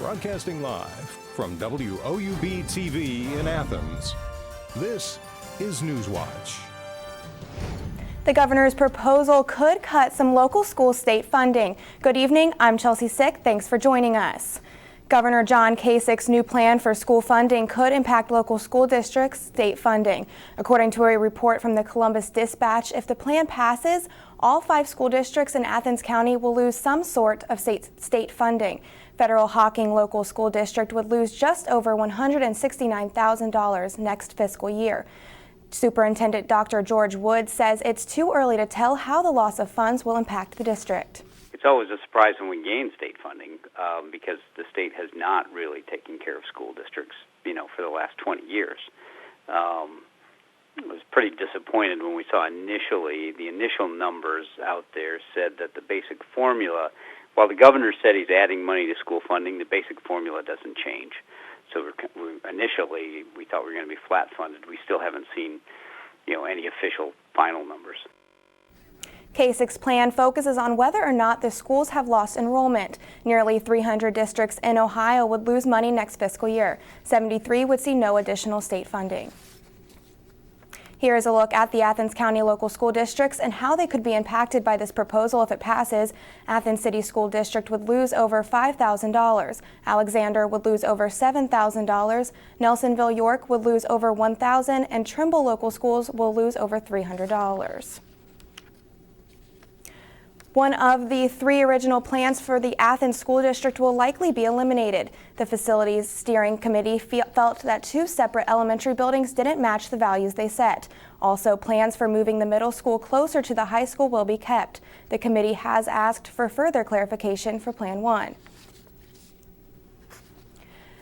Broadcasting live from WOUB TV in Athens, this is Newswatch. The governor's proposal could cut some local school state funding. Good evening, I'm Chelsea Sick. Thanks for joining us. Governor John Kasich's new plan for school funding could impact local school districts' state funding. According to a report from the Columbus Dispatch, if the plan passes, all 5 school districts in Athens County will lose some sort of state funding. Federal Hocking Local School District would lose just over $169,000 next fiscal year. Superintendent Dr. George Wood says it's too early to tell how the loss of funds will impact the district. It's always a surprise when we gain state funding because the state has not really taken care of school districts, for the last 20 years. I was pretty disappointed when we saw the initial numbers out there said that the basic formula, while the governor said he's adding money to school funding, the basic formula doesn't change. So initially we thought we were going to be flat funded. We still haven't seen, any official final numbers. Kasich's plan focuses on whether or not the schools have lost enrollment. Nearly 300 districts in Ohio would lose money next fiscal year. 73 would see no additional state funding. Here is a look at the Athens County local school districts and how they could be impacted by this proposal if it passes. Athens City School District would lose over $5,000. Alexander would lose over $7,000. Nelsonville York would lose over $1,000, and Trimble local schools will lose over $300. One of the 3 original plans for the Athens School District will likely be eliminated. The facilities steering committee felt that 2 separate elementary buildings didn't match the values they set. Also, plans for moving the middle school closer to the high school will be kept. The committee has asked for further clarification for Plan 1.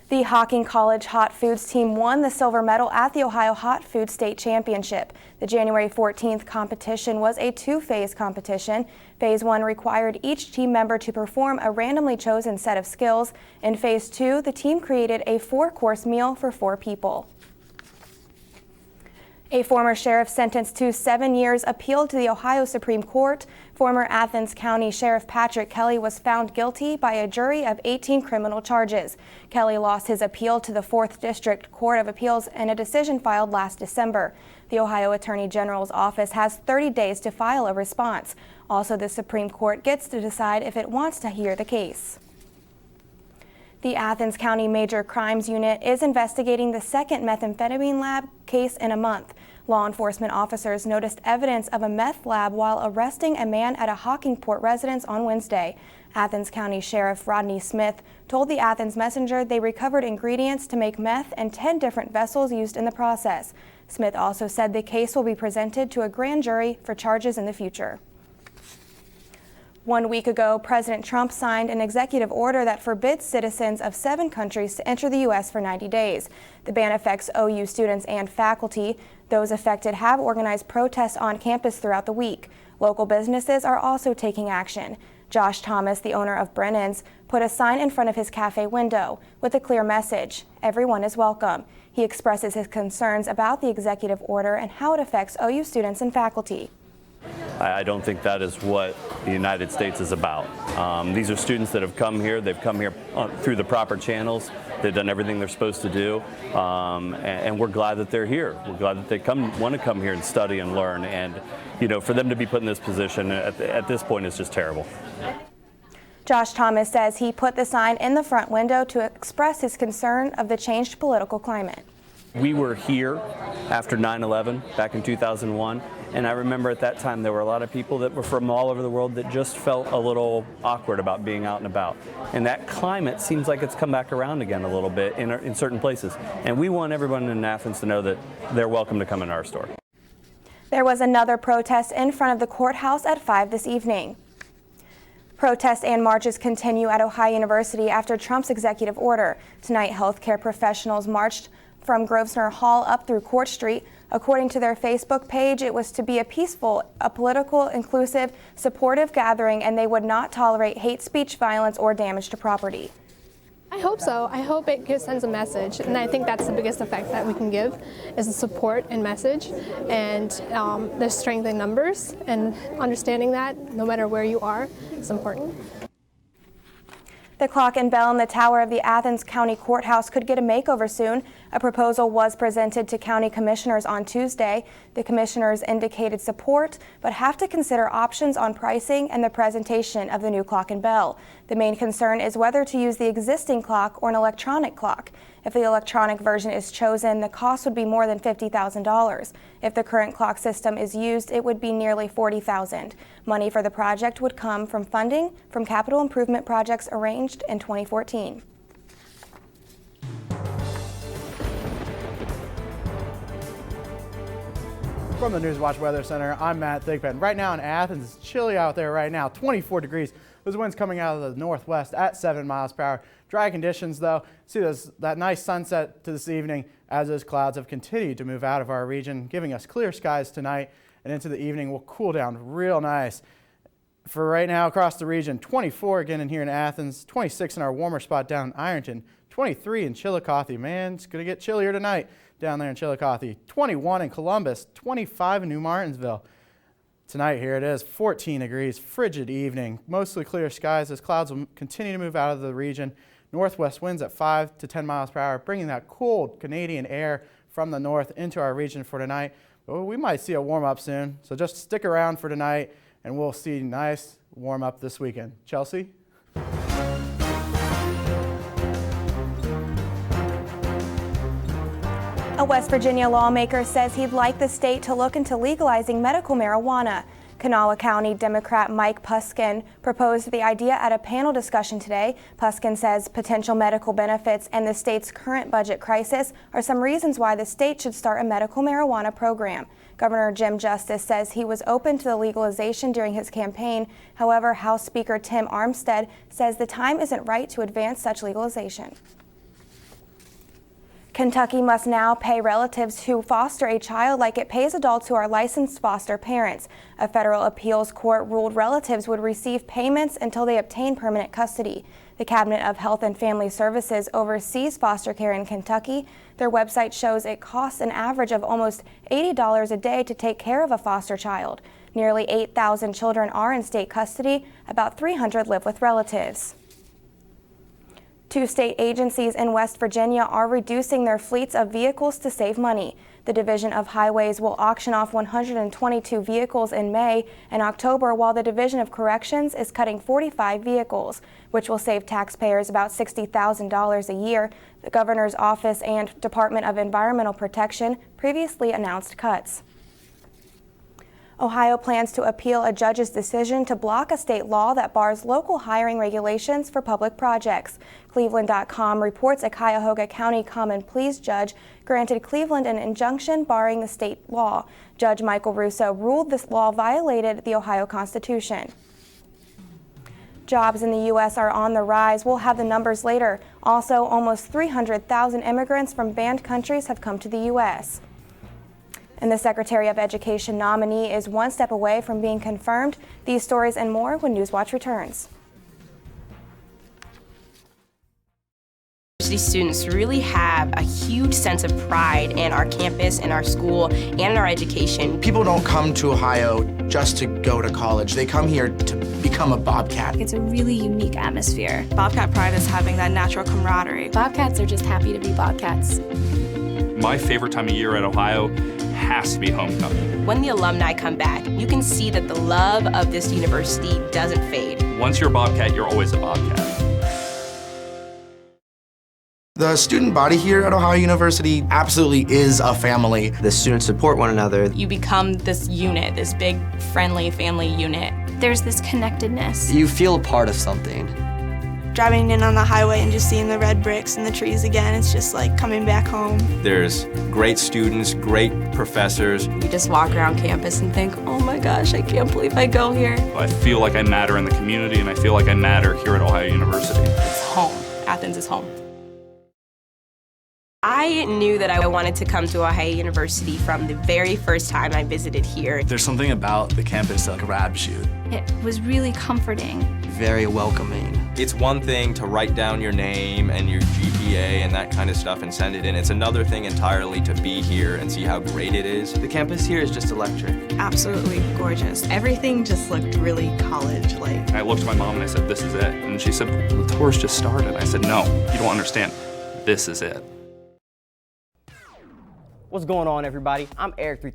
The Hocking College Hot Foods team won the silver medal at the Ohio Hot Food State Championship. The January 14th competition was a 2-phase competition. Phase 1 required each team member to perform a randomly chosen set of skills. In Phase 2, the team created a 4-course meal for 4 people. A former sheriff sentenced to 7 years appealed to the Ohio Supreme Court. Former Athens County Sheriff Patrick Kelly was found guilty by a jury of 18 criminal charges. Kelly lost his appeal to the 4th District Court of Appeals in a decision filed last December. The Ohio Attorney General's office has 30 days to file a response. Also, the Supreme Court gets to decide if it wants to hear the case. The Athens County Major Crimes Unit is investigating the second methamphetamine lab case in a month. Law enforcement officers noticed evidence of a meth lab while arresting a man at a Hockingport residence on Wednesday. Athens County Sheriff Rodney Smith told the Athens Messenger they recovered ingredients to make meth and 10 different vessels used in the process. Smith also said the case will be presented to a grand jury for charges in the future. 1 week ago, President Trump signed an executive order that forbids citizens of 7 countries to enter the U.S. for 90 days. The ban affects OU students and faculty. Those affected have organized protests on campus throughout the week. Local businesses are also taking action. Josh Thomas, the owner of Brennan's, put a sign in front of his cafe window with a clear message: everyone is welcome. He expresses his concerns about the executive order and how it affects OU students and faculty. I don't think that is what the United States is about. These are students that have come here. They've come here through the proper channels. They've done everything they're supposed to do, and we're glad that they're here. We're glad that they want to come here and study and learn. And for them to be put in this position at this point is just terrible. Josh Thomas says he put the sign in the front window to express his concern of the changed political climate. We were here after 9/11 back in 2001, and I remember at that time there were a lot of people that were from all over the world that just felt a little awkward about being out and about. And that climate seems like it's come back around again a little bit in certain places. And we want everyone in Athens to know that they're welcome to come in our store. There was another protest in front of the courthouse at 5 this evening. Protests and marches continue at Ohio University after Trump's executive order. Tonight, healthcare professionals marched from Grosvenor Hall up through Court Street. According to their Facebook page, it was to be a peaceful, political, inclusive, supportive gathering, and they would not tolerate hate speech, violence, or damage to property. I hope so. I hope it sends a message, and I think that's the biggest effect that we can give is the support and message, and the strength in numbers, and understanding that no matter where you are, it's important. The clock and bell in the tower of the Athens County Courthouse could get a makeover soon. A proposal was presented to county commissioners on Tuesday. The commissioners indicated support, but have to consider options on pricing and the presentation of the new clock and bell. The main concern is whether to use the existing clock or an electronic clock. If the electronic version is chosen, the cost would be more than $50,000. If the current clock system is used, it would be nearly $40,000. Money for the project would come from funding from capital improvement projects arranged in 2014. From the Newswatch Weather Center, I'm Matt Thigpen. Right now in Athens, it's chilly out there right now, 24 degrees. Those winds coming out of the northwest at 7 miles per hour. Dry conditions though. See that nice sunset to this evening as those clouds have continued to move out of our region, giving us clear skies tonight, and into the evening will cool down real nice. For right now across the region, 24 again in here in Athens, 26 in our warmer spot down in Ironton, 23 in Chillicothe. Man, it's going to get chillier tonight down there in Chillicothe. 21 in Columbus, 25 in New Martinsville. Tonight here it is, 14 degrees, frigid evening, mostly clear skies as clouds will continue to move out of the region. Northwest winds at 5 to 10 miles per hour, bringing that cold Canadian air from the north into our region for tonight. But we might see a warm up soon, so just stick around for tonight and we'll see nice warm up this weekend. Chelsea? A West Virginia lawmaker says he'd like the state to look into legalizing medical marijuana. Kanawha County Democrat Mike Puskin proposed the idea at a panel discussion today. Puskin says potential medical benefits and the state's current budget crisis are some reasons why the state should start a medical marijuana program. Governor Jim Justice says he was open to the legalization during his campaign. However, House Speaker Tim Armstead says the time isn't right to advance such legalization. Kentucky must now pay relatives who foster a child like it pays adults who are licensed foster parents. A federal appeals court ruled relatives would receive payments until they obtain permanent custody. The Cabinet of Health and Family Services oversees foster care in Kentucky. Their website shows it costs an average of almost $80 a day to take care of a foster child. Nearly 8,000 children are in state custody. About 300 live with relatives. Two state agencies in West Virginia are reducing their fleets of vehicles to save money. The Division of Highways will auction off 122 vehicles in May and October, while the Division of Corrections is cutting 45 vehicles, which will save taxpayers about $60,000 a year. The Governor's Office and Department of Environmental Protection previously announced cuts. Ohio plans to appeal a judge's decision to block a state law that bars local hiring regulations for public projects. Cleveland.com reports a Cuyahoga County Common Pleas judge granted Cleveland an injunction barring the state law. Judge Michael Russo ruled this law violated the Ohio Constitution. Jobs in the U.S. are on the rise. We'll have the numbers later. Also, almost 300,000 immigrants from banned countries have come to the U.S. And the Secretary of Education nominee is one step away from being confirmed. These stories and more when Newswatch returns. University students really have a huge sense of pride in our campus, in our school, and in our education. People don't come to Ohio just to go to college. They come here to become a Bobcat. It's a really unique atmosphere. Bobcat pride is having that natural camaraderie. Bobcats are just happy to be Bobcats. My favorite time of year at Ohio has to be homecoming. When the alumni come back, you can see that the love of this university doesn't fade. Once you're a Bobcat, you're always a Bobcat. The student body here at Ohio University absolutely is a family. The students support one another. You become this unit, this big, friendly family unit. There's this connectedness. You feel a part of something. Driving in on the highway and just seeing the red bricks and the trees again, it's just like coming back home. There's great students, great professors. You just walk around campus and think, oh my gosh, I can't believe I go here. I feel like I matter in the community, and I feel like I matter here at Ohio University. It's home. Athens is home. I knew that I wanted to come to Ohio University from the very first time I visited here. There's something about the campus that grabs you. It was really comforting. Very welcoming. It's one thing to write down your name and your GPA and that kind of stuff and send it in. It's another thing entirely to be here and see how great it is. The campus here is just electric. Absolutely gorgeous. Everything just looked really college-like. I looked at my mom and I said, "This is it." And she said, "The tour's just started." I said, "No, you don't understand. This is it." What's going on, everybody? I'm Eric II,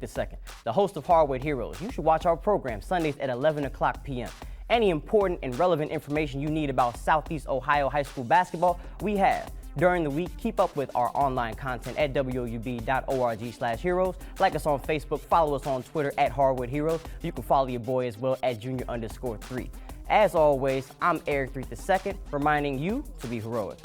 the host of Hardwood Heroes. You should watch our program Sundays at 11 o'clock p.m. Any important and relevant information you need about Southeast Ohio high school basketball, we have. During the week, keep up with our online content at woub.org/heroes. Like us on Facebook, follow us on Twitter at Hardwood Heroes. You can follow your boy as well at junior_3. As always, I'm Eric II, reminding you to be heroic.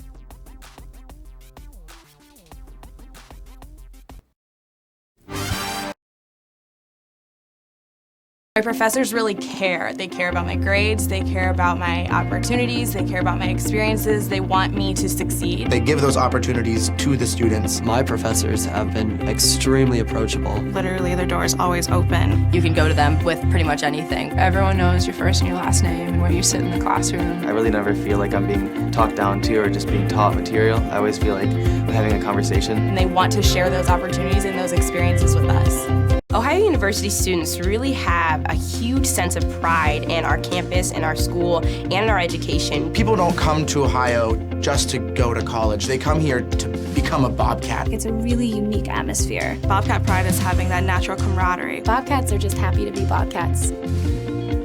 My professors really care. They care about my grades, they care about my opportunities, they care about my experiences, they want me to succeed. They give those opportunities to the students. My professors have been extremely approachable. Literally, their door is always open. You can go to them with pretty much anything. Everyone knows your first and your last name and where you sit in the classroom. I really never feel like I'm being talked down to or just being taught material. I always feel like I'm having a conversation. And they want to share those opportunities and those experiences with us. Ohio University students really have a huge sense of pride in our campus, in our school, and in our education. People don't come to Ohio just to go to college. They come here to become a Bobcat. It's a really unique atmosphere. Bobcat pride is having that natural camaraderie. Bobcats are just happy to be Bobcats.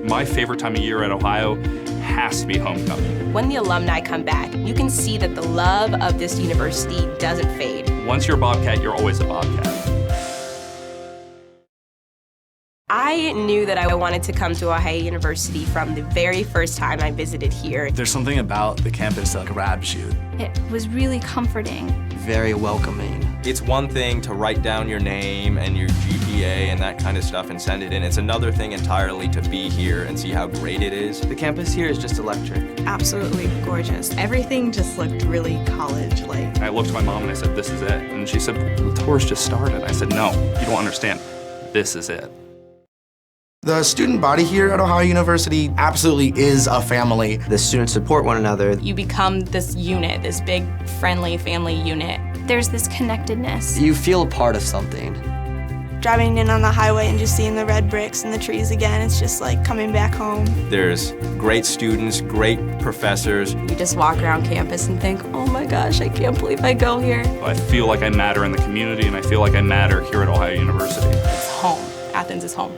My favorite time of year at Ohio has to be homecoming. When the alumni come back, you can see that the love of this university doesn't fade. Once you're a Bobcat, you're always a Bobcat. I knew that I wanted to come to Ohio University from the very first time I visited here. There's something about the campus that grabs you. It was really comforting. Very welcoming. It's one thing to write down your name and your GPA and that kind of stuff and send it in. It's another thing entirely to be here and see how great it is. The campus here is just electric. Absolutely gorgeous. Everything just looked really college-like. I looked at my mom and I said, "This is it." And she said, "The tour's just started." I said, "No, you don't understand. This is it." The student body here at Ohio University absolutely is a family. The students support one another. You become this unit, this big, friendly family unit. There's this connectedness. You feel a part of something. Driving in on the highway and just seeing the red bricks and the trees again, it's just like coming back home. There's great students, great professors. You just walk around campus and think, oh my gosh, I can't believe I go here. I feel like I matter in the community, and I feel like I matter here at Ohio University. It's home. Athens is home.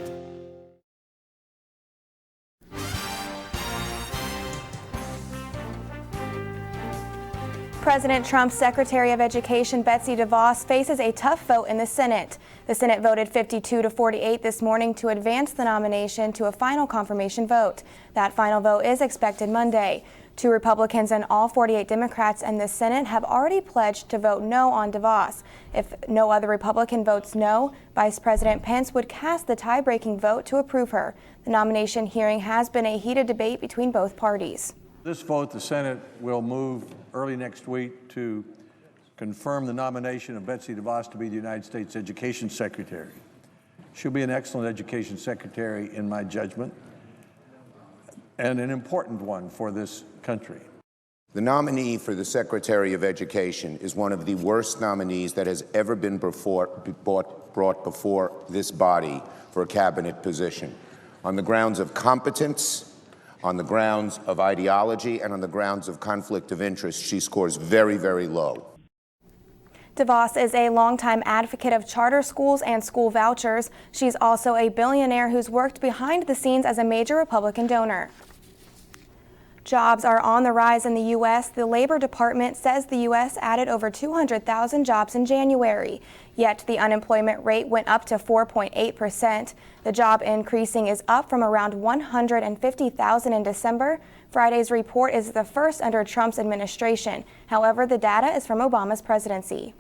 President Trump's Secretary of Education, Betsy DeVos, faces a tough vote in the Senate. The Senate voted 52-48 this morning to advance the nomination to a final confirmation vote. That final vote is expected Monday. 2 Republicans and all 48 Democrats in the Senate have already pledged to vote no on DeVos. If no other Republican votes no, Vice President Pence would cast the tie-breaking vote to approve her. The nomination hearing has been a heated debate between both parties. This vote, the Senate will move early next week to confirm the nomination of Betsy DeVos to be the United States Education Secretary. She'll be an excellent education secretary in my judgment, and an important one for this country. The nominee for the Secretary of Education is one of the worst nominees that has ever been brought before this body for a cabinet position. On the grounds of competence, on the grounds of ideology, and on the grounds of conflict of interest, she scores very, very low. DeVos is a longtime advocate of charter schools and school vouchers. She's also a billionaire who's worked behind the scenes as a major Republican donor. Jobs are on the rise in the U.S. The Labor Department says the U.S. added over 200,000 jobs in January. Yet the unemployment rate went up to 4.8%. The job increasing is up from around 150,000 in December. Friday's report is the first under Trump's administration. However, the data is from Obama's presidency.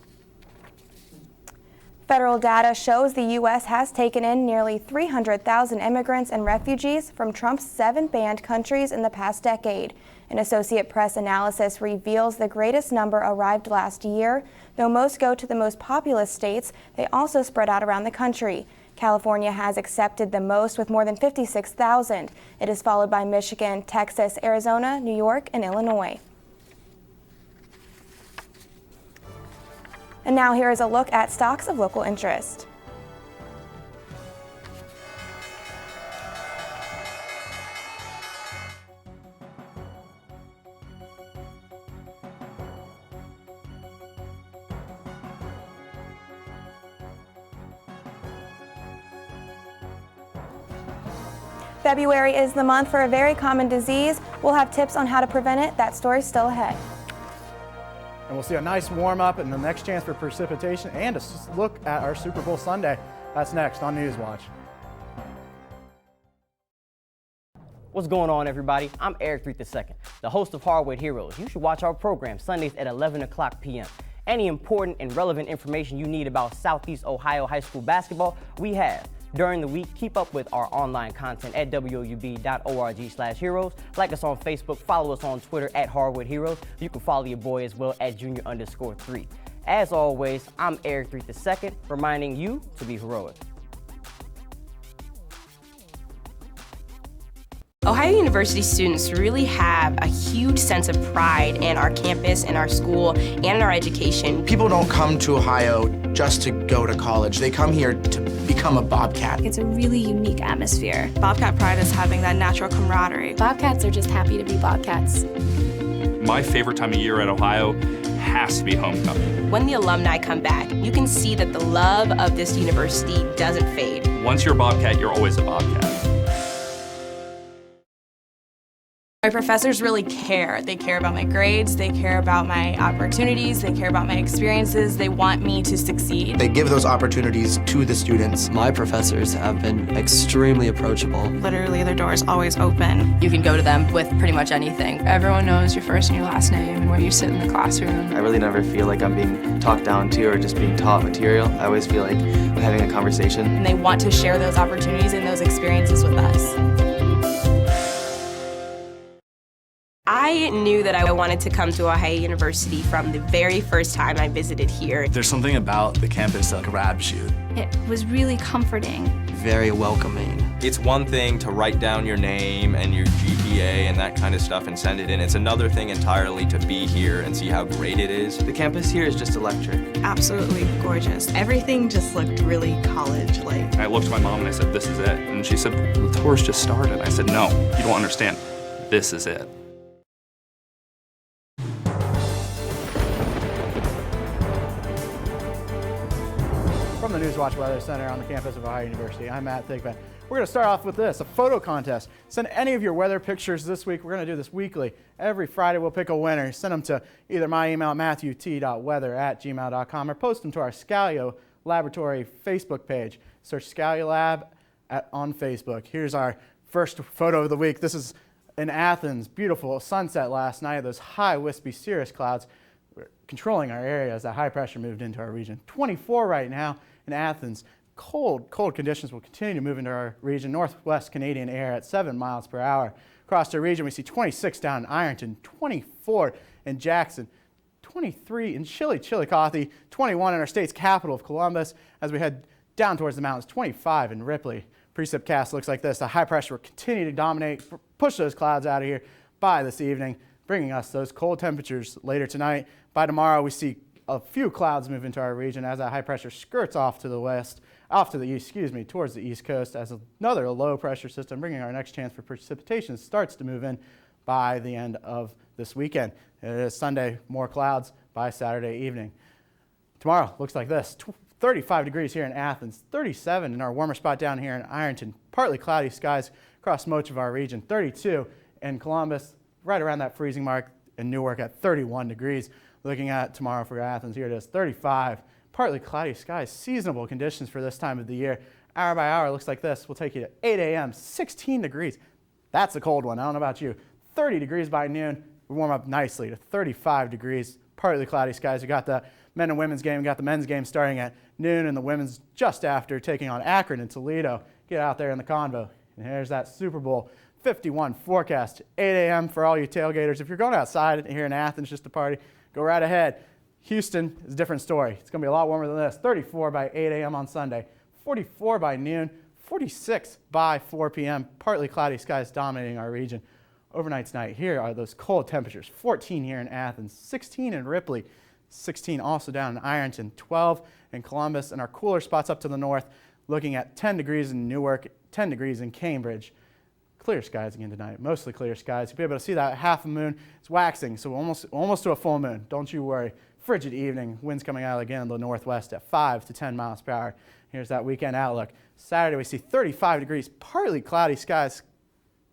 Federal data shows the U.S. has taken in nearly 300,000 immigrants and refugees from Trump's 7 banned countries in the past decade. An Associated Press analysis reveals the greatest number arrived last year. Though most go to the most populous states, they also spread out around the country. California has accepted the most with more than 56,000. It is followed by Michigan, Texas, Arizona, New York, and Illinois. And now here is a look at stocks of local interest. February is the month for a very common disease. We'll have tips on how to prevent it. That story's still ahead. And we'll see a nice warm-up and the next chance for precipitation and a look at our Super Bowl Sunday. That's next on Newswatch. What's going on, everybody? I'm Eric II, the host of Hardwood Heroes. You should watch our program Sundays at 11 o'clock p.m. Any important and relevant information you need about Southeast Ohio high school basketball, we have. During the week, keep up with our online content at woub.org/heroes. Like us on Facebook, follow us on Twitter at Hardwood Heroes. You can follow your boy as well at junior_3. As always, I'm Eric II, reminding you to be heroic. Ohio University students really have a huge sense of pride in our campus, in our school, and in our education. People don't come to Ohio just to go to college. They come here to become a Bobcat. It's a really unique atmosphere. Bobcat pride is having that natural camaraderie. Bobcats are just happy to be Bobcats. My favorite time of year at Ohio has to be homecoming. When the alumni come back, you can see that the love of this university doesn't fade. Once you're a Bobcat, you're always a Bobcat. My professors really care. They care about my grades, they care about my opportunities, they care about my experiences, they want me to succeed. They give those opportunities to the students. My professors have been extremely approachable. Literally, their door is always open. You can go to them with pretty much anything. Everyone knows your first and your last name and where you sit in the classroom. I really never feel like I'm being talked down to or just being taught material. I always feel like I'm having a conversation. And they want to share those opportunities and those experiences with us. I knew that I wanted to come to Ohio University from the very first time I visited here. There's something about the campus that grabs you. It was really comforting. Very welcoming. It's one thing to write down your name and your GPA and that kind of stuff and send it in. It's another thing entirely to be here and see how great it is. The campus here is just electric. Absolutely gorgeous. Everything just looked really college-like. I looked at my mom and I said, "This is it." And she said, "The tour's just started." I said, "No, you don't understand. This is it." From the Newswatch Weather Center on the campus of Ohio University, I'm Matt Thigpen. We're going to start off with this, a photo contest. Send any of your weather pictures this week. We're going to do this weekly. Every Friday we'll pick a winner. Send them to either my email, matthewt.weather@gmail.com, or post them to our Scalio Laboratory Facebook page. Search Scalio Lab on Facebook. Here's our first photo of the week. This is in Athens. Beautiful sunset last night. Those high, wispy cirrus clouds were controlling our area as that high pressure moved into our region. 24 right now in Athens. Cold conditions will continue to move into our region. Northwest Canadian air at 7 miles per hour. Across our region, we see 26 down in Ironton, 24 in Jackson, 23 in Chillicothe, 21 in our state's capital of Columbus. As we head down towards the mountains, 25 in Ripley. Precipcast looks like this. The high pressure will continue to dominate, push those clouds out of here by this evening, bringing us those cold temperatures later tonight. By tomorrow, we see a few clouds move into our region as that high pressure skirts off to the west, off to the east, towards the east coast, as another low pressure system, bringing our next chance for precipitation, starts to move in by the end of this weekend. It is Sunday, more clouds by Saturday evening. Tomorrow looks like this. 35 degrees here in Athens, 37 in our warmer spot down here in Ironton. Partly cloudy skies across much of our region. 32 in Columbus, right around that freezing mark, in Newark at 31 degrees. Looking at tomorrow for Athens, here it is, 35. Partly cloudy skies, seasonable conditions for this time of the year. Hour by hour looks like this. We'll take you to 8 a.m., 16 degrees. That's a cold one. I don't know about you. 30 degrees by noon. We warm up nicely to 35 degrees. Partly cloudy skies. We got the men and women's game. We got the men's game starting at noon and the women's just after, taking on Akron and Toledo. Get out there in the convo. And here's that Super Bowl 51 forecast, 8 a.m. for all you tailgaters. If you're going outside here in Athens just to party, go right ahead. Houston is a different story. It's going to be a lot warmer than this. 34 by 8 a.m. on Sunday, 44 by noon, 46 by 4 p.m. Partly cloudy skies dominating our region. Overnight tonight, here are those cold temperatures. 14 here in Athens, 16 in Ripley, 16 also down in Ironton, 12 in Columbus, and our cooler spots up to the north, looking at 10 degrees in Newark, 10 degrees in Cambridge. Clear skies again tonight, mostly clear skies. You'll be able to see that half a moon. It's waxing, so almost to a full moon. Don't you worry. Frigid evening, winds coming out again in the northwest at 5 to 10 miles per hour. Here's that weekend outlook. Saturday we see 35 degrees, partly cloudy skies,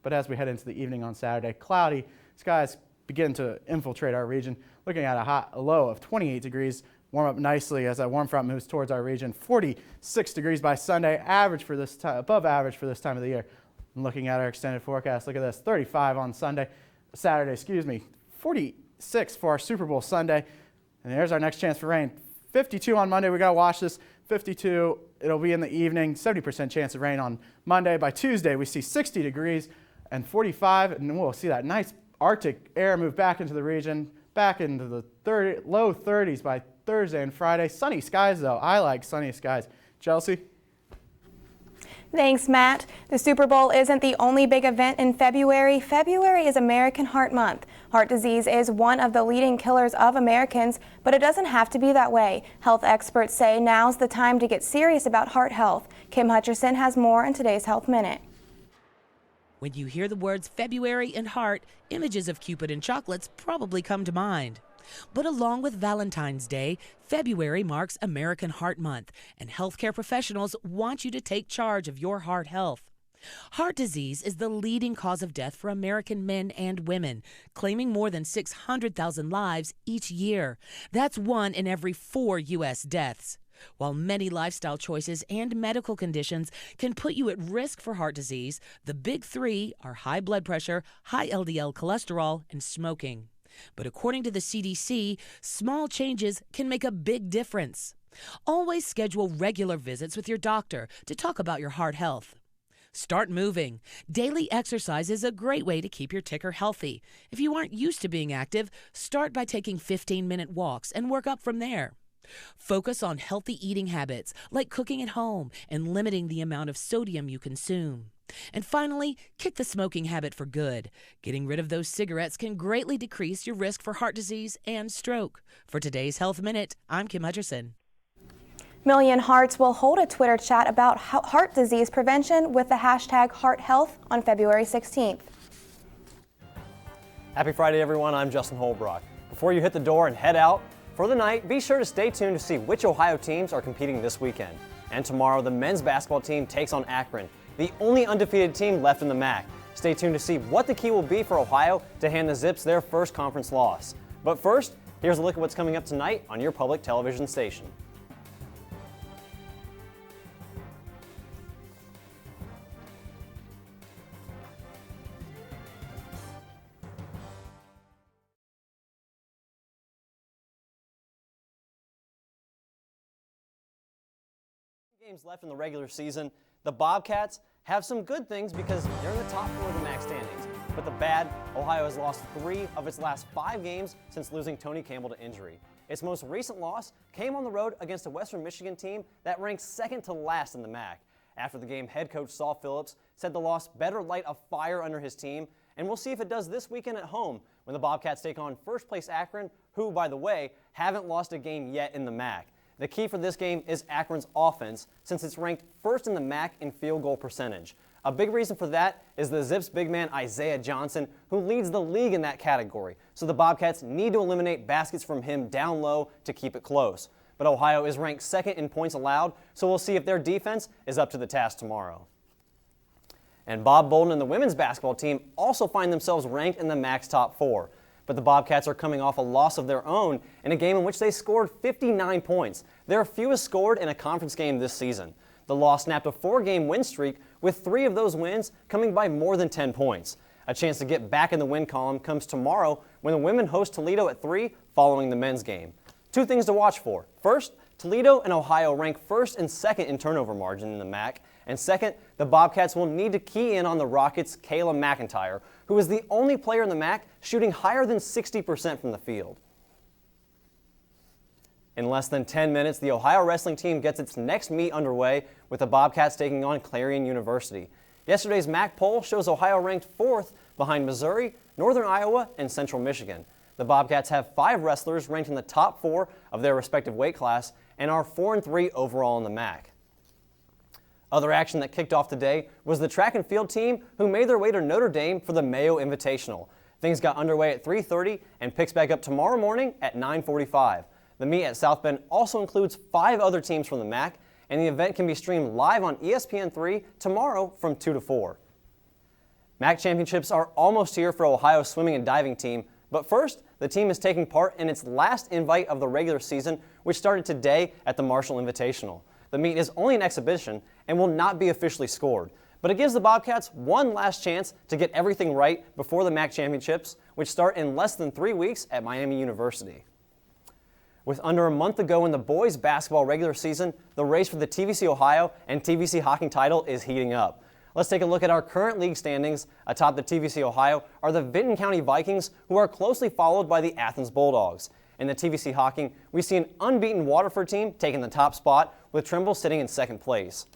but as we head into the evening on Saturday, cloudy skies begin to infiltrate our region. Looking at a low of 28 degrees, warm up nicely as that warm front moves towards our region. 46 degrees by Sunday, average for this time, above average for this time of the year. And looking at our extended forecast, look at this, 35 on Saturday, 46 for our Super Bowl Sunday. And there's our next chance for rain. 52 on Monday, we got to watch this. 52, it'll be in the evening, 70% chance of rain on Monday. By Tuesday, we see 60 degrees and 45, and we'll see that nice Arctic air move back into the region, back into the low 30s by Thursday and Friday. Sunny skies, though. I like sunny skies. Chelsea? Thanks, Matt. The Super Bowl isn't the only big event in February. February is American Heart Month. Heart disease is one of the leading killers of Americans, but it doesn't have to be that way. Health experts say now's the time to get serious about heart health. Kim Hutcherson has more in today's Health Minute. When you hear the words February and heart, images of Cupid and chocolates probably come to mind. But along with Valentine's Day, February marks American Heart Month, and healthcare professionals want you to take charge of your heart health. Heart disease is the leading cause of death for American men and women, claiming more than 600,000 lives each year. That's 1 in every 4 U.S. deaths. While many lifestyle choices and medical conditions can put you at risk for heart disease, the big 3 are high blood pressure, high LDL cholesterol, and smoking. But according to the CDC, small changes can make a big difference. Always schedule regular visits with your doctor to talk about your heart health. Start moving. Daily exercise is a great way to keep your ticker healthy. If you aren't used to being active, start by taking 15-minute walks and work up from there. Focus on healthy eating habits like cooking at home and limiting the amount of sodium you consume. And finally, kick the smoking habit for good. Getting rid of those cigarettes can greatly decrease your risk for heart disease and stroke. For today's Health Minute, I'm Kim Hutcherson. Million Hearts will hold a Twitter chat about heart disease prevention with the hashtag HeartHealth on February 16th. Happy Friday, everyone. I'm Justin Holbrook. Before you hit the door and head out for the night, be sure to stay tuned to see which Ohio teams are competing this weekend. And tomorrow, the men's basketball team takes on Akron, the only undefeated team left in the MAC. Stay tuned to see what the key will be for Ohio to hand the Zips their first conference loss. But first, here's a look at what's coming up tonight on your public television station. Games left in the regular season. The Bobcats have some good things because they're in the top 4 of the MAC standings. But the bad, Ohio has lost 3 of its last 5 games since losing Tony Campbell to injury. Its most recent loss came on the road against a Western Michigan team that ranks second to last in the MAC. After the game, head coach Saul Phillips said the loss better light a fire under his team, and we'll see if it does this weekend at home when the Bobcats take on first place Akron, who, by the way, haven't lost a game yet in the MAC. The key for this game is Akron's offense, since it's ranked first in the MAC in field goal percentage. A big reason for that is the Zips big man Isaiah Johnson, who leads the league in that category. So the Bobcats need to eliminate baskets from him down low to keep it close. But Ohio is ranked second in points allowed, so we'll see if their defense is up to the task tomorrow. And Bob Bolden and the women's basketball team also find themselves ranked in the MAC's top 4. But the Bobcats are coming off a loss of their own in a game in which they scored 59 points, their fewest scored in a conference game this season. The loss snapped a 4-game win streak, with 3 of those wins coming by more than 10 points. A chance to get back in the win column comes tomorrow when the women host Toledo at 3 following the men's game. Two things to watch for. First, Toledo and Ohio rank first and second in turnover margin in the MAC. And second, the Bobcats will need to key in on the Rockets' Kayla McIntyre, who is the only player in the MAC shooting higher than 60% from the field. In less than 10 minutes, the Ohio wrestling team gets its next meet underway with the Bobcats taking on Clarion University. Yesterday's MAC poll shows Ohio ranked 4th behind Missouri, Northern Iowa, and Central Michigan. The Bobcats have 5 wrestlers ranked in the top 4 of their respective weight class and are 4-3 overall in the MAC. Other action that kicked off today was the track and field team who made their way to Notre Dame for the Mayo Invitational. Things got underway at 3:30 and picks back up tomorrow morning at 9:45. The meet at South Bend also includes 5 other teams from the MAC, and the event can be streamed live on ESPN3 tomorrow from 2 to 4. MAC championships are almost here for Ohio's swimming and diving team, but first, the team is taking part in its last invite of the regular season, which started today at the Marshall Invitational. The meet is only an exhibition and will not be officially scored, but it gives the Bobcats one last chance to get everything right before the MAC championships, which start in less than 3 weeks at Miami University. With under a month to go in the boys basketball regular season, the race for the TVC Ohio and TVC hockey title is heating up. Let's take a look at our current league standings. Atop the TVC Ohio are the Vinton County Vikings, who are closely followed by the Athens Bulldogs. In the TVC hockey, we see an unbeaten Waterford team taking the top spot, with Trimble sitting in second place.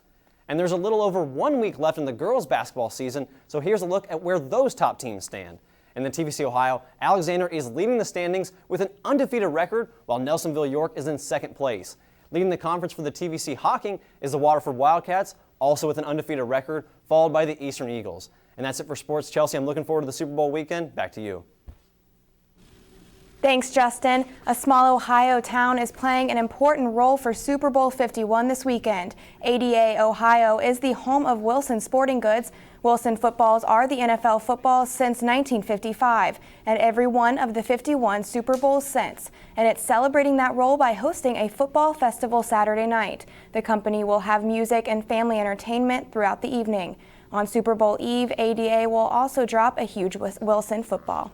And there's a little over 1 week left in the girls basketball season, so here's a look at where those top teams stand. In the TVC Ohio, Alexander is leading the standings with an undefeated record, while Nelsonville York is in second place. Leading the conference for the TVC Hawking is the Waterford Wildcats, also with an undefeated record, followed by the Eastern Eagles. And that's it for sports. Chelsea, I'm looking forward to the Super Bowl weekend. Back to you. Thanks, Justin. A small Ohio town is playing an important role for Super Bowl 51 this weekend. ADA, Ohio is the home of Wilson Sporting Goods. Wilson footballs are the NFL footballs since 1955 and every one of the 51 Super Bowls since. And it's celebrating that role by hosting a football festival Saturday night. The company will have music and family entertainment throughout the evening. On Super Bowl Eve, ADA will also drop a huge Wilson football.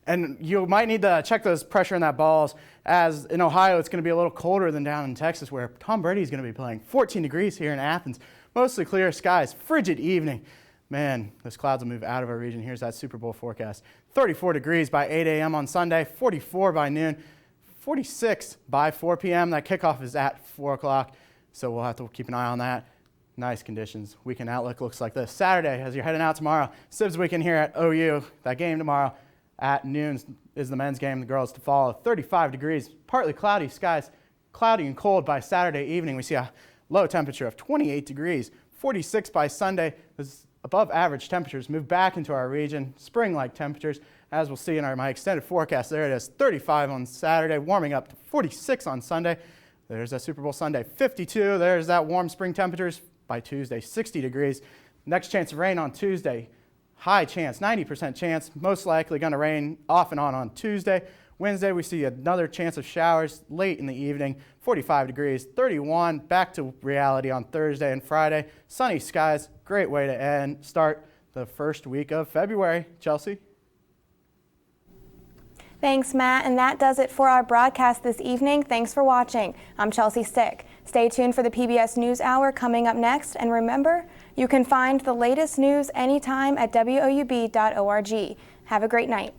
And you might need to check those pressure in that balls, as in Ohio it's going to be a little colder than down in Texas, where Tom Brady is going to be playing. 14 degrees here in Athens, mostly clear skies, frigid evening. Man, those clouds will move out of our region. Here's that Super Bowl forecast. 34 degrees by 8 a.m. on Sunday, 44 by noon, 46 by 4 p.m. That kickoff is at 4 o'clock, so we'll have to keep an eye on that. Nice conditions. Weekend outlook looks like this. Saturday, as you're heading out tomorrow, Civs weekend here at OU. That game tomorrow at noon is the men's game, the girls to follow. 35 degrees, partly cloudy skies, cloudy and cold by Saturday evening. We see a low temperature of 28 degrees, 46 by Sunday. Those above average temperatures move back into our region, spring-like temperatures, as we'll see in my extended forecast. There it is, 35 on Saturday, warming up to 46 on Sunday. There's that Super Bowl Sunday, 52. There's that warm spring temperatures by Tuesday, 60 degrees. Next chance of rain on Tuesday. High chance, 90% chance, most likely going to rain off and on Tuesday. Wednesday, we see another chance of showers late in the evening, 45 degrees, 31, back to reality on Thursday and Friday. Sunny skies, great way to start the first week of February. Chelsea? Thanks, Matt, and that does it for our broadcast this evening. Thanks for watching. I'm Chelsea Stick. Stay tuned for the PBS NewsHour coming up next, and remember, you can find the latest news anytime at WOUB.org. Have a great night.